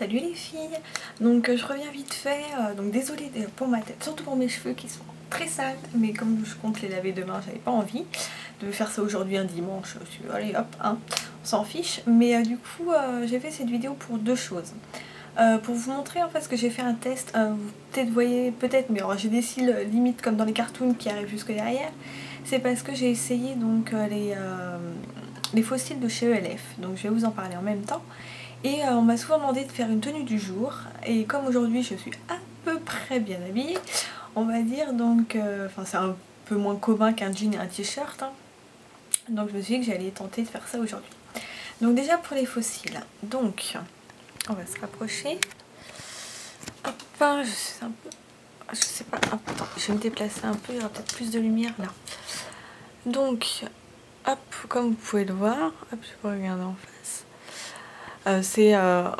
Salut les filles. Donc je reviens vite fait, donc désolée pour ma tête, surtout pour mes cheveux qui sont très sales, mais comme je compte les laver demain, j'avais pas envie de faire ça aujourd'hui un dimanche. Je suis allez hop, hein, on s'en fiche. Mais du coup j'ai fait cette vidéo pour deux choses. Pour vous montrer en fait ce que j'ai fait un test, vous peut-être voyez, peut-être, mais j'ai des cils limite comme dans les cartoons qui arrivent jusque derrière. C'est parce que j'ai essayé donc les faux cils de chez ELF, donc je vais vous en parler en même temps. Et on m'a souvent demandé de faire une tenue du jour, et comme aujourd'hui je suis à peu près bien habillée, on va dire, donc enfin c'est un peu moins commun qu'un jean et un t-shirt, hein. Donc je me suis dit que j'allais tenter de faire ça aujourd'hui. Donc déjà pour les faux cils, donc on va se rapprocher. Hop, je sais pas, hop, attends, je vais me déplacer un peu, il y aura peut-être plus de lumière là. Donc hop, comme vous pouvez le voir, hop, je peux regarder en face. Enfin,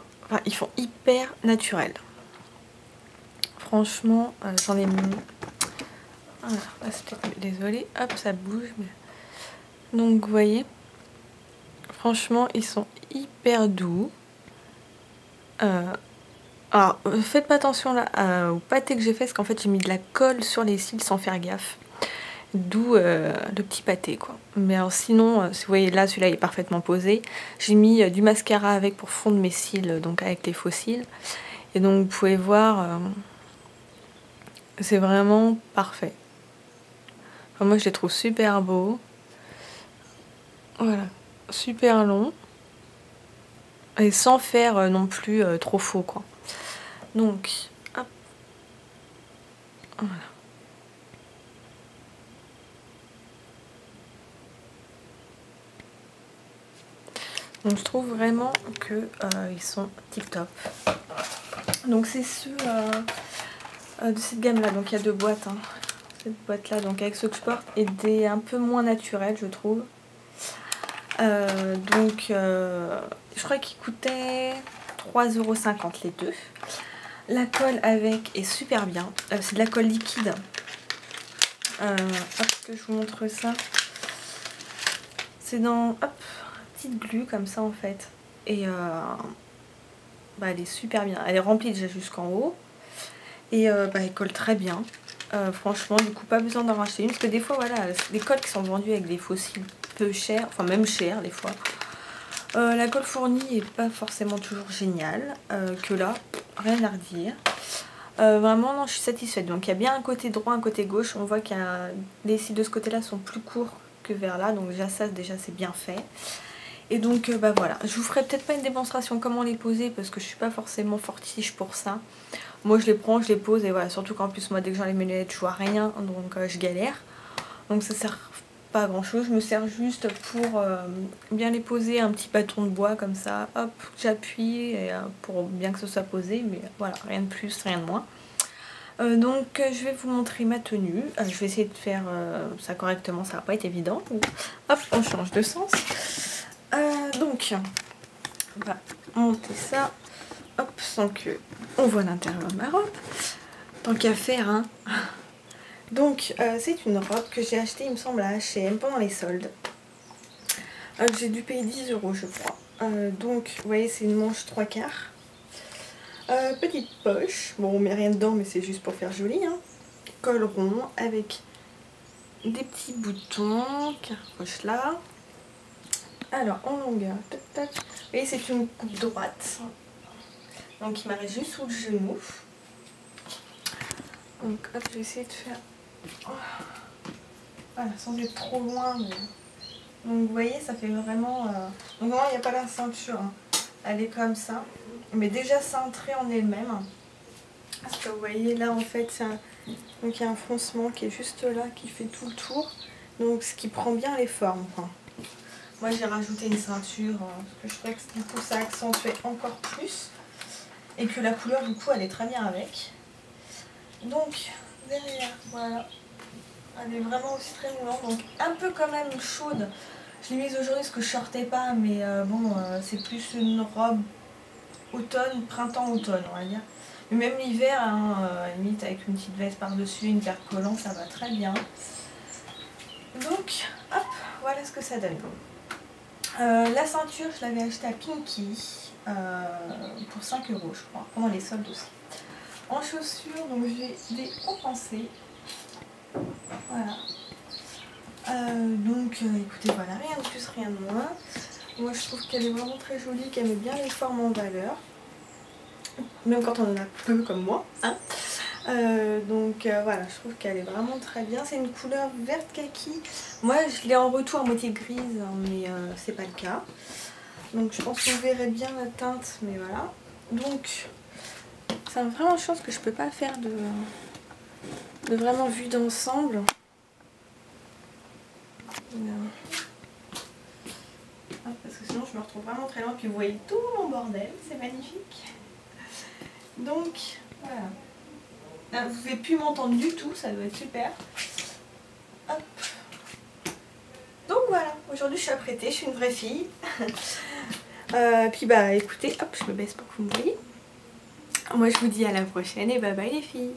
ils font hyper naturel. Franchement, j'en ai mis. Voilà, désolée, hop, ça bouge. Mais... Donc, vous voyez, franchement, ils sont hyper doux. Alors, faites pas attention là au pâté que j'ai fait, parce qu'en fait, j'ai mis de la colle sur les cils sans faire gaffe. D'où le petit pâté, quoi. Mais alors, sinon, si vous voyez là, celui-là est parfaitement posé. J'ai mis du mascara avec pour fondre mes cils, donc avec les faux cils. Et donc, vous pouvez voir, c'est vraiment parfait. Enfin, moi, je les trouve super beaux. Voilà, super long. Et sans faire non plus trop faux, quoi. Donc, hop. Voilà. Donc je trouve vraiment que ils sont tip top. Donc c'est ceux de cette gamme là, donc il y a deux boîtes, hein. Cette boîte là, donc avec ceux que je porte, et des un peu moins naturels je trouve. Je crois qu'ils coûtaient 3,50 € les deux. La colle avec est super bien, c'est de la colle liquide. Hop, que je vous montre ça. C'est dans, hop, petite glu comme ça en fait. Et elle est super bien. Elle est remplie déjà jusqu'en haut. Et elle colle très bien. Franchement, du coup, pas besoin d'en racheter une. Parce que des fois, voilà, les colles qui sont vendues avec des faux cils peu chers, enfin même chers des fois. La colle fournie est pas forcément toujours géniale. Que là, rien à redire. Vraiment, non, je suis satisfaite. Donc il y a bien un côté droit, un côté gauche. On voit qu'il y a les cils de ce côté-là sont plus courts que vers là. Donc déjà ça, c'est bien fait. Et donc voilà, je vous ferai peut-être pas une démonstration comment les poser parce que je suis pas forcément fortiche pour ça. Moi je les prends, je les pose et voilà, surtout qu'en plus moi dès que j'enlève mes lunettes je vois rien, donc je galère. Donc ça sert pas à grand chose, je me sers juste pour bien les poser, un petit bâton de bois comme ça, hop, j'appuie pour bien que ce soit posé, mais voilà, rien de plus, rien de moins. Je vais vous montrer ma tenue, je vais essayer de faire ça correctement, ça va pas être évident. Hop, on change de sens. Donc, on va monter ça, hop, sans que on voit l'intérieur de ma robe. Tant qu'à faire, hein. Donc, c'est une robe que j'ai achetée, il me semble, à H&M pendant les soldes. J'ai dû payer 10 € je crois. Donc, vous voyez, c'est une manche 3/4. Petite poche, bon, on met rien dedans, mais c'est juste pour faire joli, hein. Col rond avec des petits boutons qui accrochent là. Alors, en longueur, tac, tac. Vous voyez, c'est une coupe droite. Donc, il m'arrive juste sous le genou. Donc, hop, je vais essayer de faire... Voilà, sans être trop loin. Mais... Donc, vous voyez, ça fait vraiment... Donc, non, il n'y a pas la ceinture, hein. Elle est comme ça. Mais déjà cintrée en elle-même. Parce que vous voyez, là, en fait, donc, il y a un froncement qui est juste là, qui fait tout le tour. Donc, ce qui prend bien les formes, quoi. Moi j'ai rajouté une ceinture parce que je trouvais que du coup ça accentuait encore plus et que la couleur du coup elle est très bien avec. Donc derrière, voilà, elle est vraiment aussi très moulante, donc un peu quand même chaude. Je l'ai mise aujourd'hui parce que je sortais pas, mais c'est plus une robe automne, printemps-automne on va dire. Mais même l'hiver, hein, limite avec une petite veste par-dessus, une paire collant, ça va très bien. Donc hop, voilà ce que ça donne. La ceinture, je l'avais achetée à Pinky pour 5 € je crois, pendant les soldes aussi. En chaussures, donc je vais les compenser. Voilà. Écoutez, voilà, rien de plus, rien de moins. Moi je trouve qu'elle est vraiment très jolie, qu'elle met bien les formes en valeur. Même quand on en a peu comme moi. Hein. Voilà, je trouve qu'elle est vraiment très bien. C'est une couleur verte kaki. Moi je l'ai en retour à moitié grise, hein, mais c'est pas le cas. Donc je pense qu'on verrait bien la teinte, mais voilà. Donc c'est vraiment chose que je peux pas faire de vraiment vue d'ensemble. Parce que sinon je me retrouve vraiment très loin, puis vous voyez tout mon bordel, c'est magnifique. Donc voilà. Là, vous ne pouvez plus m'entendre du tout, ça doit être super. Hop. Donc voilà, aujourd'hui je suis apprêtée, je suis une vraie fille. Puis bah écoutez, hop, je me baisse pour que vous me voyez. Moi je vous dis à la prochaine et bye bye les filles.